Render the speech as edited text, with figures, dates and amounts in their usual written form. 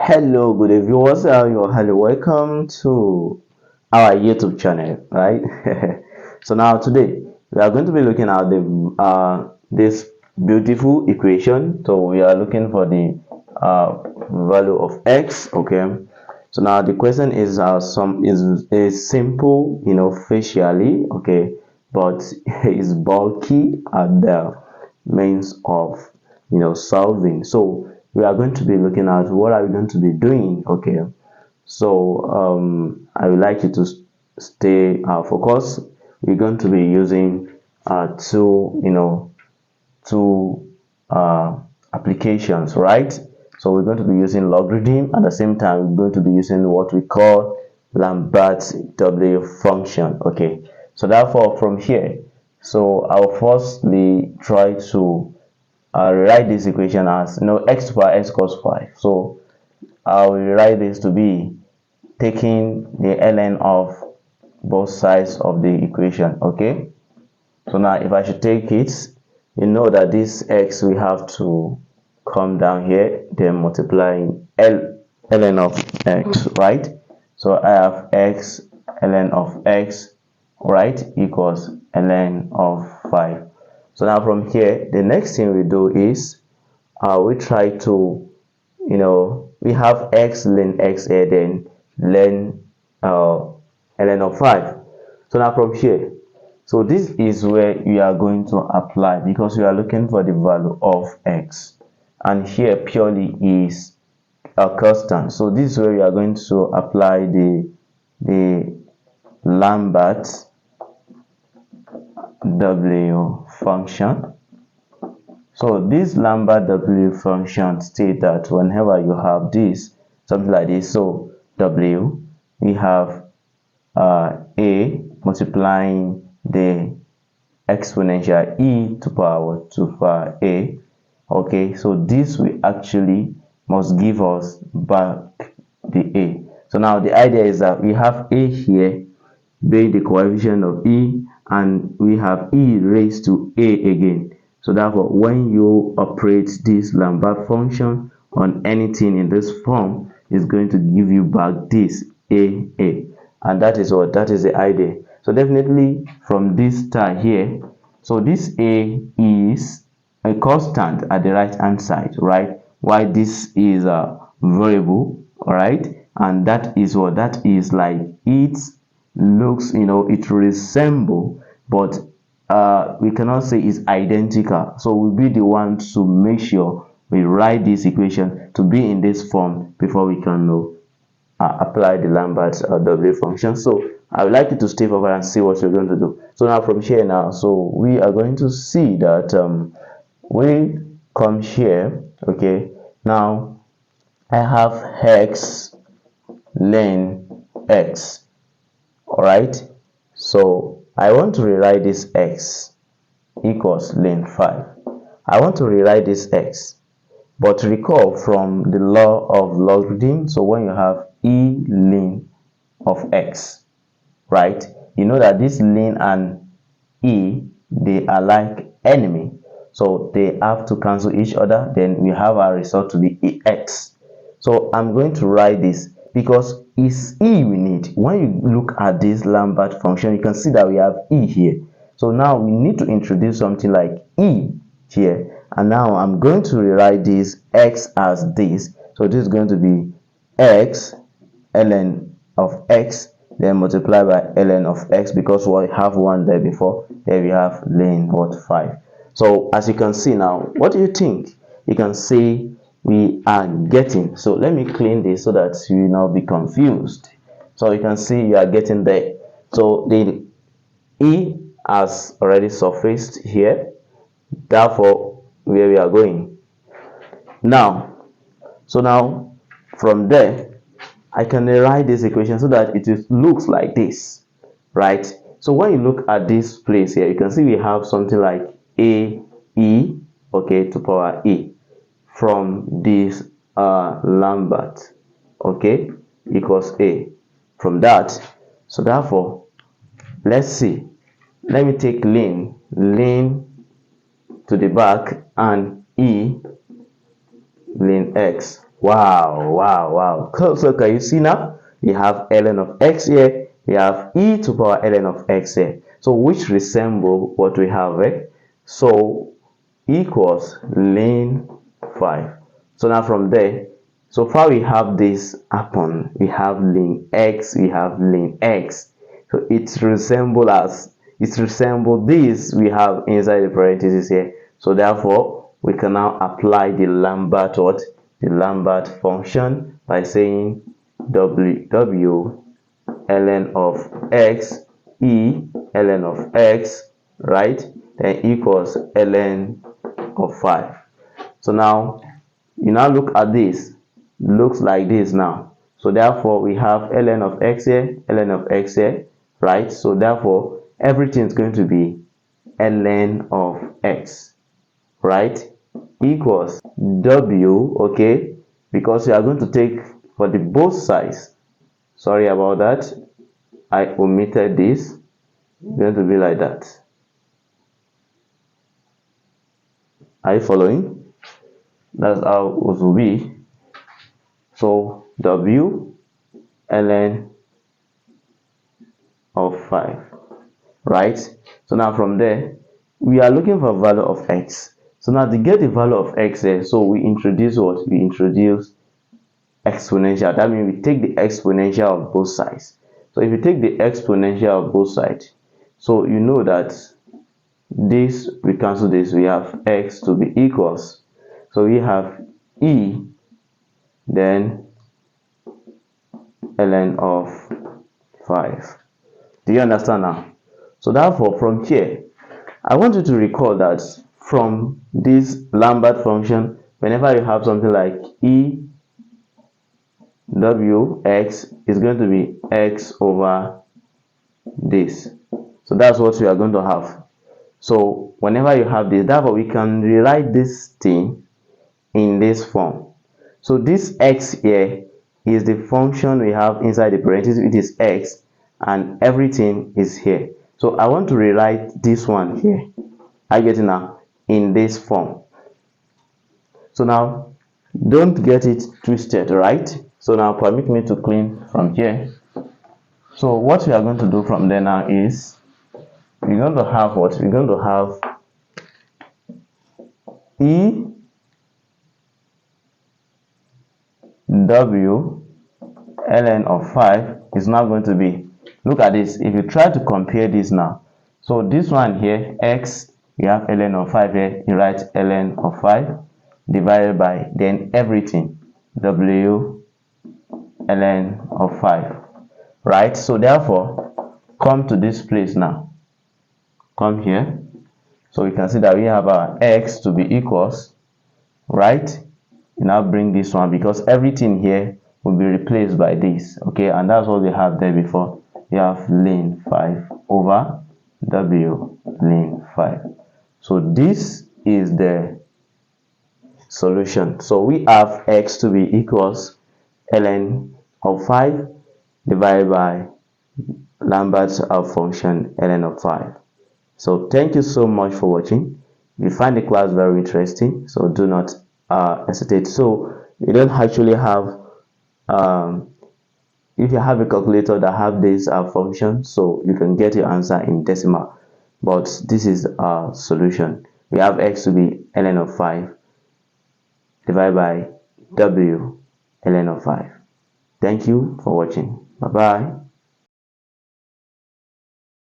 Hello, good day viewers. Hello, welcome to our YouTube channel, right? So now today we are going to be looking at the this beautiful equation. So we are looking for the value of x. Okay. So now the question is some is simple, facially, okay, but is bulky at the means of solving. So we are going to be looking at what are we going to be doing. Okay, so I would like you to stay focused. We're going to be using two applications, right? So we're going to be using logarithm. At the same time, we're going to be using what we call Lambert W function. Okay, so therefore from here, so I'll firstly try to write this equation as x to the power x cos 5. So I will write this to be taking the ln of both sides of the equation. Okay, so now if I should take it, you know that this x we have to come down here, then multiplying ln of x, right? So I have x ln of x, right, equals ln of 5. So now from here, the next thing we do is we try to, we have x ln x here, then ln ln of 5. So now from here, so this is where you are going to apply, because you are looking for the value of x, and here purely is a constant. So this is where you are going to apply the Lambert W function. So this Lambert W function states that whenever you have this, something like this, so W, we have a multiplying the exponential e to power 2 power a. Okay, so this will actually must give us back the a. So now the idea is that we have a here being the coefficient of e, and we have e raised to a again. So therefore, when you operate this Lambert function on anything in this form, it's going to give you back this a, and that is the idea. So definitely from this star here, so this a is a constant at the right hand side, right? While this is a variable, all right, and that is what that is like. It looks, it resemble, but we cannot say it's identical. So we'll be the one to make sure we write this equation to be in this form before we can apply the Lambert W function. So I would like you to stay over and see what you're going to do. So now from here now, so we are going to see that we come here. Okay, now I have x ln x. All right, so I want to rewrite this x equals ln 5. I want to rewrite this x, but recall from the law of logarithm, so when you have e ln of x, right, you know that this ln and e, they are like enemy, so they have to cancel each other, then we have our result to be x. So I'm going to write this because it's e we need. When you look at this Lambert function, you can see that we have e here. So now we need to introduce something like e here, and now I'm going to rewrite this x as this. So this is going to be x ln of x, then multiply by ln of x, because we have one there before. There we have ln what 5. So as you can see now, what do you think? You can see we are getting, so let me clean this so that you will not be confused. So you can see you are getting there. So the e has already surfaced here, therefore where we are going now. So now from there I can rewrite this equation so that it looks like this, right? So when you look at this place here, you can see we have something like a e, okay, to power e from this Lambert, okay, equals a from that. So therefore, let's see, let me take ln to the back and e ln x. Wow. So can you see now? We have ln of x here. We have e to power ln of x here. So which resemble what we have, eh? So equals ln 5. So now from there, so far we have this happen. We have ln x, we have ln x. So it resemble this we have inside the parentheses here. So therefore, we can now apply the Lambert function by saying w ln of x e ln of x, right, then equals ln of 5. So now you now look at this, looks like this now. So therefore we have ln of x here, ln of x here, right? So therefore everything is going to be ln of x, right, equals w, okay, because we are going to take for the both sides. Sorry about that, I omitted this. It's going to be like that. Are you following? That's how it will be. So w ln of 5, right? So now from there we are looking for value of x. So now to get the value of x here, so we introduce what? We introduce exponential. That means we take the exponential of both sides. So if you take the exponential of both sides, so you know that this, we cancel this, we have x to be equals, so we have e then ln of 5. Do you understand now? So therefore from here I want you to recall that from this Lambert function, whenever you have something like e w x is going to be x over this. So that's what we are going to have. So whenever you have this, therefore we can rewrite this thing in this form. So this x here is the function we have inside the parentheses. It is x and everything is here. So I want to rewrite this one here. I get it now in this form. So now don't get it twisted, right? So now permit me to clean from here. So what we are going to do from there now is we're going to have what? We're going to have e w ln of 5 is now going to be, look at this, if you try to compare this now, so this one here, x, you have ln of 5 here, you write ln of 5 divided by then everything w ln of 5, right? So therefore come to this place now, come here, so we can see that we have our x to be equals, right? You now bring this one because everything here will be replaced by this, okay, and that's what we have there before. You have ln 5 over w ln 5. So this is the solution. So we have x to be equals ln of 5 divided by Lambert's function ln of 5. So thank you so much for watching. If you find the class very interesting, so do not hesitate. So you don't actually have if you have a calculator that have this function, so you can get your answer in decimal, but this is a solution. We have x to be ln of 5 divided by w ln of 5. Thank you for watching. Bye bye.